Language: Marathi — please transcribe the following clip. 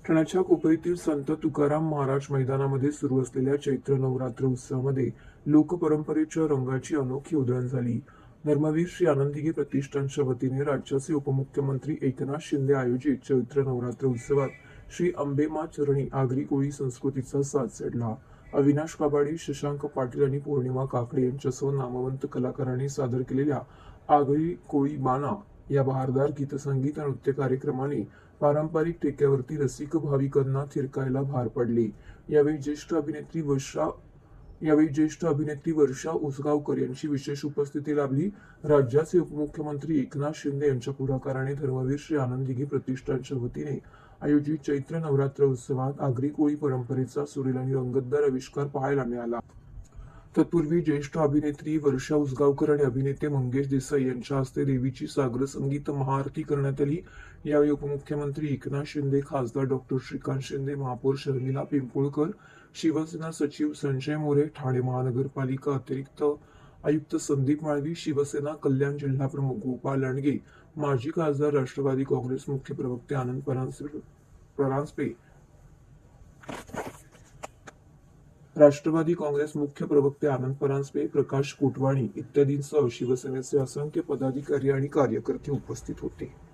ठाण्याच्या कोपरीतील संत तुकाराम महाराज मैदानामध्ये सुरू असलेल्या चैत्र नवरात्र उत्सवामध्ये लोकपरंपरेच्या रंगाची अनोखी उधळण झाली. धर्मवीर श्री आनंदीगी प्रतिष्ठानच्या वतीने राज्याचे उपमुख्यमंत्री एकनाथ शिंदे आयोजित चैत्र नवरात्र उत्सवात श्री अंबेमा चरणी आगरी कोळी संस्कृतीचा साज चढला. अविनाश काबाडी, शशांक पाटील आणि पौर्णिमा काकडे यांच्यासह नामवंत कलाकारांनी सादर केलेल्या आगरी कोळी बाणा या बहारदार गीतसंगीत नृत्य कार्यक्रमाने पारंपरिक टेक्यावरती रसिक भाविकांना थिरकायला भार पडले. यावेळी ज्येष्ठ अभिनेत्री वर्षा उसगावकर यांची विशेष उपस्थिती लाभली. राज्याचे उपमुख्यमंत्री एकनाथ शिंदे यांच्या पुढाकाराने धर्मवीर श्री आनंदीगी प्रतिष्ठानच्या वतीने आयोजित चैत्र नवरात्र उत्सवात आगरी कोळी परंपरेचा सुरेल आणि रंगतदार आविष्कार पाहायला मिळाला. तत्पूर्वी ज्येष्ठ अभिनेत्री वर्षा उसगावकर आणि अभिनेते मंगेश देसाई यांच्या हस्ते देवीची सागर संगीत महाआरती करण्यात आली. यावेळी उपमुख्यमंत्री एकनाथ शिंदे, खासदार डॉक्टर श्रीकांत शिंदे, महापौर शर्मिला पिंपोळकर, शिवसेना सचिव संजय मोरे, ठाणे महानगरपालिका अतिरिक्त आयुक्त संदीप माळवी, शिवसेना कल्याण जिल्हाप्रमुख गोपाळ लांडगे, माजी खासदार राष्ट्रवादी काँग्रेस मुख्य प्रवक्ते आनंद परांजपे, प्रकाश कोटवाणी इत्यादींसह शिवसेनेचे असंख्य पदाधिकारी आणि कार्यकर्ते उपस्थित होते.